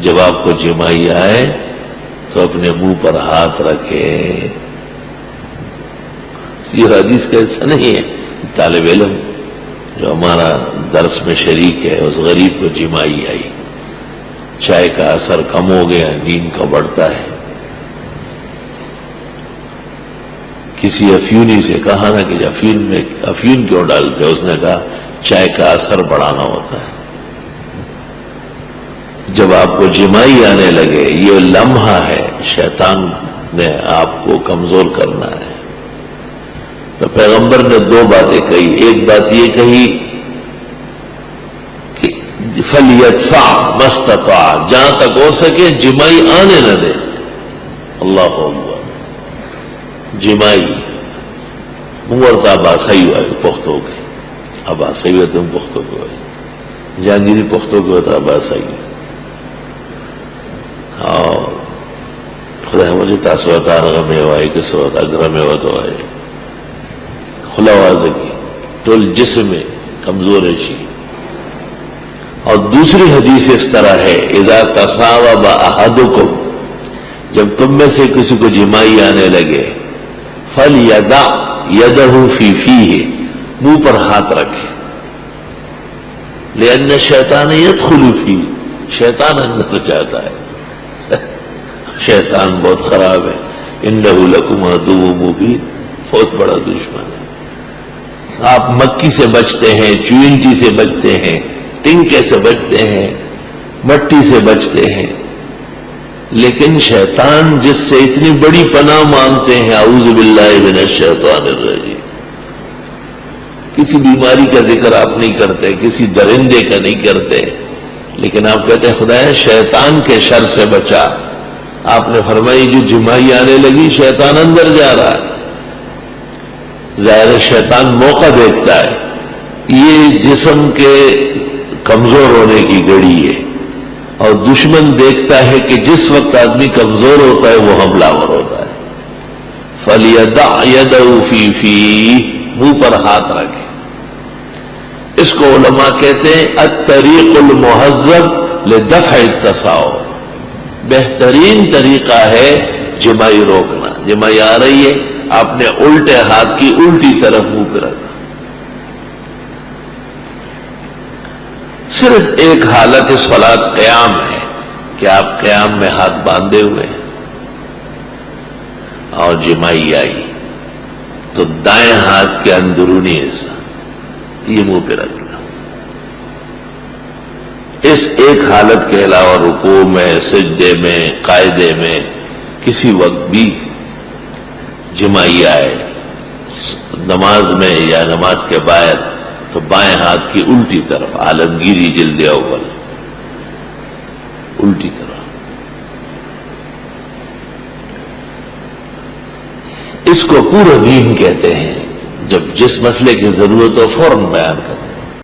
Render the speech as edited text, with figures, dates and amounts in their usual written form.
جب آپ کو جمائی آئے تو اپنے منہ پر ہاتھ رکھیں. یہ حدیث کا حصہ نہیں ہے. طالب علم جو ہمارا درس میں شریک ہے، اس غریب کو جمائی آئی، چائے کا اثر کم ہو گیا، نیند کا بڑھتا ہے. کسی افیونی سے کہا نا کہ افیون میں افیون کیوں ڈالتے؟ اس نے کہا چائے کا اثر بڑھانا ہوتا ہے. جب آپ کو جمائی آنے لگے، یہ لمحہ ہے شیطان نے آپ کو کمزور کرنا ہے. تو پیغمبر نے دو باتیں کہی. ایک بات یہ کہی کہ فَلْيَدْفَعْ مَا اسْتَطَاعَ، جہاں تک ہو سکے جمائی آنے نہ دے. اللہ اکبر. جمائی مورتا باسائی ہوئے پختوں کے، اب آسائی ہوئے تم پختوں کے ہوئے، جہانگیری پختوں کے ہوتا باسائی. اور خدا مجھے تاسوتا رغمے ہوئے کس ہوتا گرمے ہوتا ہوئے کھلا وازگی ٹول جسم میں کمزور ہے. اور دوسری حدیث اس طرح ہے اذا تصاوب احدکم، جب تم میں سے کسی کو جمائی آنے لگے، فَلْيَدَعْ يَدَهُ فِي فِيهِ، منہ پر ہاتھ رکھے. لِأَنَّ الشَّيْطَانَ يَدْخُلُ فِيهِ، شیطان اندر جاتا ہے. شیطان بہت خراب ہے. إِنَّهُ لَكُمْ عَدُوٌّ مُبِينٌ، بہت بڑا دشمن ہے. آپ مکھی سے بچتے ہیں، چوئنٹی سے بچتے ہیں، ٹنکے سے بچتے ہیں، مٹی سے بچتے ہیں، لیکن شیطان جس سے اتنی بڑی پناہ مانگتے ہیں، اعوذ باللہ من الشیطان الرجیم. کسی بیماری کا ذکر آپ نہیں کرتے، کسی درندے کا نہیں کرتے، لیکن آپ کہتے ہیں خدایا شیطان کے شر سے بچا. آپ نے فرمائی جو جمائی آنے لگی شیطان اندر جا رہا ہے. ظاہر شیطان موقع دیکھتا ہے. یہ جسم کے کمزور ہونے کی گھڑی ہے، اور دشمن دیکھتا ہے کہ جس وقت آدمی کمزور ہوتا ہے وہ حملہ آور ہوتا ہے. فَلْيَدَعْ يَدَهُ فِي فِيهِ، منہ پر ہاتھ رکھے. اس کو علماء کہتے ہیں الطریق المہذب لدفع التصاعب. بہترین طریقہ ہے جمائی روکنا. جمائی آ رہی ہے، آپ نے الٹے ہاتھ کی الٹی طرف منہ پہ رکھا. صرف ایک حالت صلاۃ قیام ہے کہ آپ قیام میں ہاتھ باندھے ہوئے ہیں اور جمائی آئی تو دائیں ہاتھ کے اندرونی حصہ یہ منہ پہ رکھنا. اس ایک حالت کے علاوہ رکوع میں، سجدے میں، قاعدے میں کسی وقت بھی جمائی آئے، نماز میں یا نماز کے بعد، تو بائیں ہاتھ کی الٹی طرف، عالمگیری جلد اول، الٹی طرف. اس کو پورا دین کہتے ہیں. جب جس مسئلے کی ضرورت ہو فوراً بیان کرتے ہیں.